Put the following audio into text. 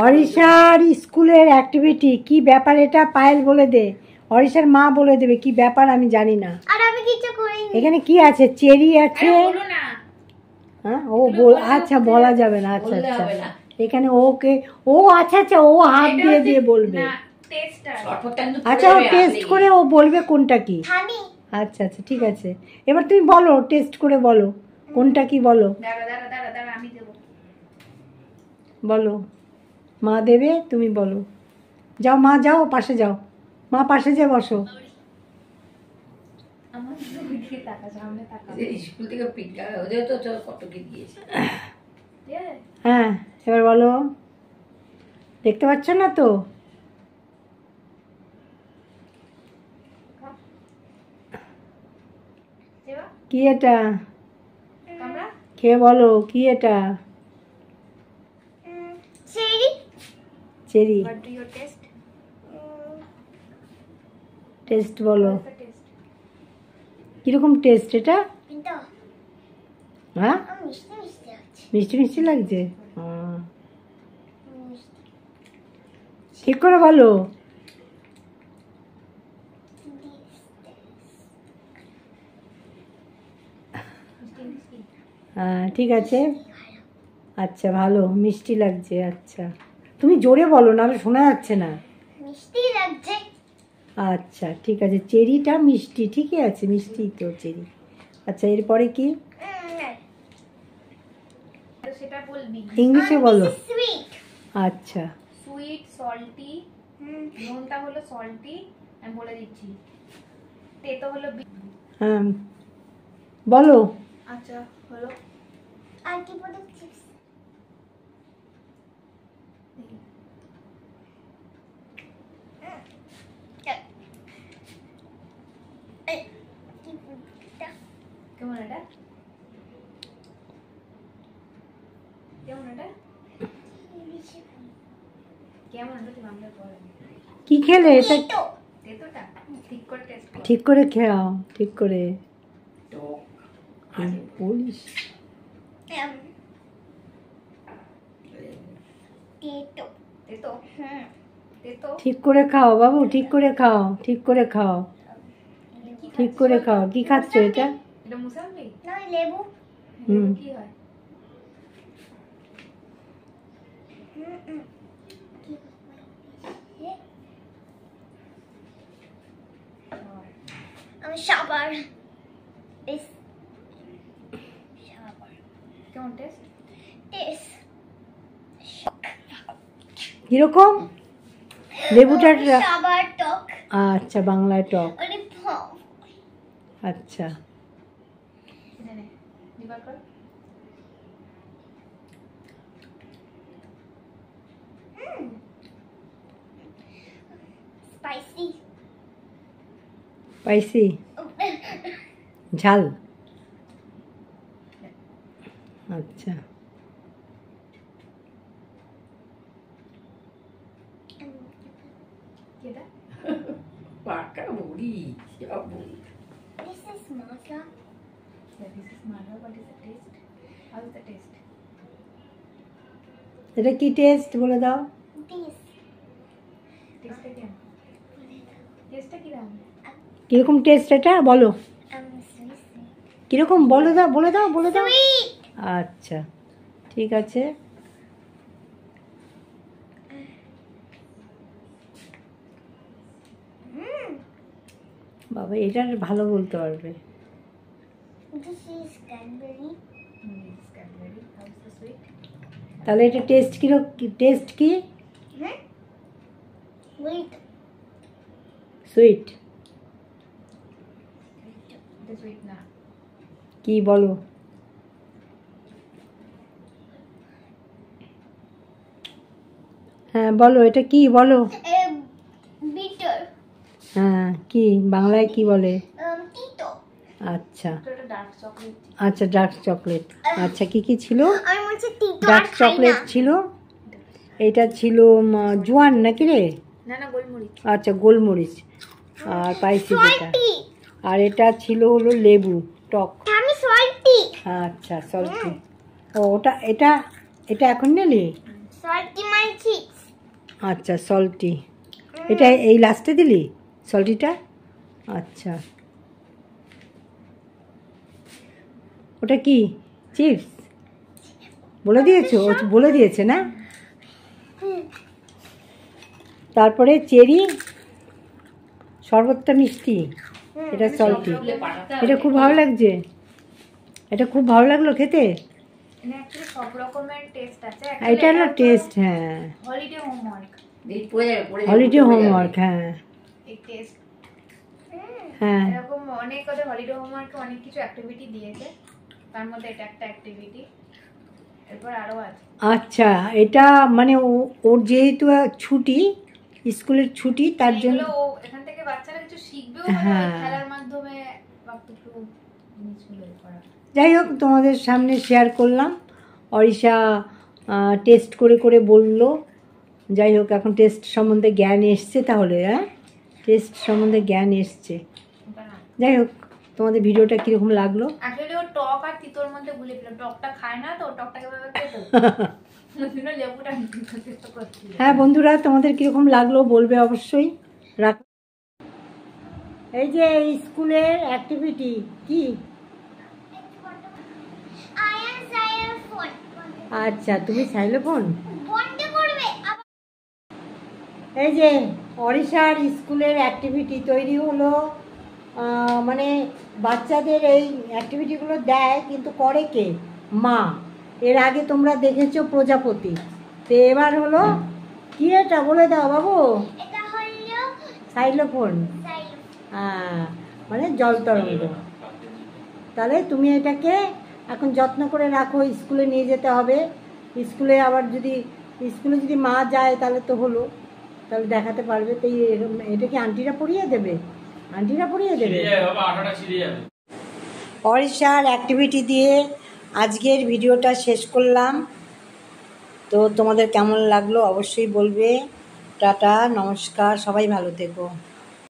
অরিশার স্কুলের অ্যাক্টিভিটি কি ব্যাপার এটা পায়েল বলে দে। অরিশার মা বলে দেবে কি ব্যাপার, আমি জানি না। আর আমি কিছু করিনি। এখানে কি আছে? চেরি আছে। হ্যাঁ ও আচ্ছা বলা যাবে না। আচ্ছা আচ্ছা এখানে ওকে ও আচ্ছা আচ্ছা ও হাত দিয়ে দিয়ে বলবে। আচ্ছা ও টেস্ট করে ও বলবে কোনটা কি। আচ্ছা আচ্ছা ঠিক আছে, এবার তুমি বলো, টেস্ট করে বলো কোনটা কি বলো। বলো, মা দেবে, তুমি বলো। যাও মা, যাও পাশে যাও, মা পাশে যেয়ে বসো। হ্যাঁ এবার বলো, দেখতে পাচ্ছ না তো? কি এটা? খেয়ে বলো কি এটা? চেরি। টেস্ট বলো, কিরকম টেস্ট এটা? হ্যাঁ মিষ্টি মিষ্টি লাগছে। ঠিক করে বলো। হ্যাঁ ঠিক আছে, আচ্ছা ভালো মিষ্টি লাগছে। আচ্ছা তুমি জোরে বলো, নাহলে শোনা যাচ্ছে না। মিষ্টি লাগছে। আচ্ছা ঠিক আছে, চেরিটা মিষ্টি, ঠিকই আছে, মিষ্টি তো চেরি। আচ্ছা এরপরে কি? সেটা বলবি ইংলিশে বলো। আচ্ছা সুইট সল্টি, নুনটা হলো সল্টি, আমি বলে দিচ্ছি। তেতো হলো হ্যাঁ বলো। আচ্ছা হলো। আর কি বলে চিপস? কেমন এটা? কেমন এটা? কেমন এটা? বাংলা পড়ে কি খেলে এটা? তেতোটা ঠিক করে টেস্ট করো। ঠিক করে খেও, ঠিক করে বলিস। তেতো তেতো ঠিক করে খাও বাবু, ঠিক করে খাও, ঠিক করে খাও, ঠিক করে খাও। কি খাচ্ছ এটা? এটা মুসাম্বি না লেবু। কি হয়? আমি সাবার কেমন টেস্ট? টেস্ট কিরকম লেবুটা? সাবার টক। আচ্ছা বাংলায় টক। আচ্ছা স্পাইসি। স্পাইসি ঝাল। আচ্ছা পাকা মুড়ি সব মুড়ি। This is matcha. Yeah, this is matcha. What is the taste? How is the taste? এটা কি টেস্ট বলে দাও। This. Taste again. Taste কিরকম? কিরকম টেস্ট এটা বলো। কিরকম বলে দাও, বলে দাও, বলে দাও। আচ্ছা ঠিক আছে। বাবা এটা ভালো বলতে পারবে। তাহলে এটা টেস্ট কিরকম? টেস্ট কি? সুইট। কি বলো? হ্যাঁ বলো, এটা কি বলো? হ্যাঁ কি বাংলায় কি বলে? আচ্ছা আচ্ছা ডার্ক চকলেট। আচ্ছা কি কি ছিল? ডার্ক চকলেট ছিল, এটা ছিল জোয়ান নাকি রে? আচ্ছা গোলমরিচ। আর পাইছি যেটা, আর এটা ছিল হলো লেবু টক। আচ্ছা সল্টি। ও ওটা এটা এটা এখন নিলি? আচ্ছা সল্টি, এটা এই লাস্টে দিলি সল্টিটা? আচ্ছা, ওটা কি চিপস বলে দিয়েছো? ও বলে দিয়েছে না? তারপরে চেরি শরবতটা মিষ্টি, এটা সল্টি। এটা খুব ভালো লাগছে, এটা খুব ভালো লাগলো খেতে। সব রকমের টেস্ট আছে, এটা হলো টেস্ট। হ্যাঁ, হলিডে হোমওয়ার্ক, হলিডে হোমওয়ার্ক। হ্যাঁ এই টেস্ট। হ্যাঁ, এরকম অনেক ওদের হলিডে হোমওয়ার্কে অনেক কিছু অ্যাক্টিভিটি দিয়েছে, তার মধ্যে এটা একটা অ্যাক্টিভিটি, এরপর আরও আছে। আচ্ছা, এটা মানে ওর যেহেতু ছুটি, স্কুলের ছুটি, তার জন্য ও এখান থেকে বাচ্চারা কিছু শিখবেও, হ্যাঁ, খেলার মাধ্যমে বা কিছু জিনিসগুলো করা। যাই হোক, তোমাদের সামনে শেয়ার করলাম। অরিশা টেস্ট করে করে বললো। যাই হোক, এখন টেস্ট সম্বন্ধে জ্ঞান এসছে তাহলে। হ্যাঁ, টেস্ট সম্বন্ধে জ্ঞান এসছে। যাই হোক, তোমাদের ভিডিওটা কীরকম লাগলো? আসলে ও টক আর তিতোর মধ্যে ভুলে গেল, টকটা খায় না তো, টকটাকে ভাবে খেতো। লেবুটা হ্যাঁ বন্ধুরা, তোমাদের কীরকম লাগলো বলবে অবশ্যই। রাখ, এই যে স্কুলের অ্যাক্টিভিটি কি? আচ্ছা, তুমি সাইলোফোন। এই যে অরিশার স্কুলের অ্যাক্টিভিটি তৈরি হলো। মানে বাচ্চাদের এই অ্যাক্টিভিটিগুলো দেয়, কিন্তু করে কে? মা। এর আগে তোমরা দেখেছো প্রজাপতি, তো এবার হলো কি? এটা বলে দাও বাবু। সাইলোফোন। হ্যাঁ, মানে জল তরঙ্গ। তাহলে তুমি এটাকে এখন যত্ন করে রাখো, স্কুলে নিয়ে যেতে হবে। স্কুলে আবার যদি মা যায় তাহলে তো হলো, তাহলে দেখাতে পারবে। তো এটা কি আন্টিরা পড়িয়ে দেবে? অরিশার অ্যাক্টিভিটি দিয়ে আজকের ভিডিওটা শেষ করলাম। তো তোমাদের কেমন লাগলো অবশ্যই বলবে। টাটা, নমস্কার, সবাই ভালো থেকো।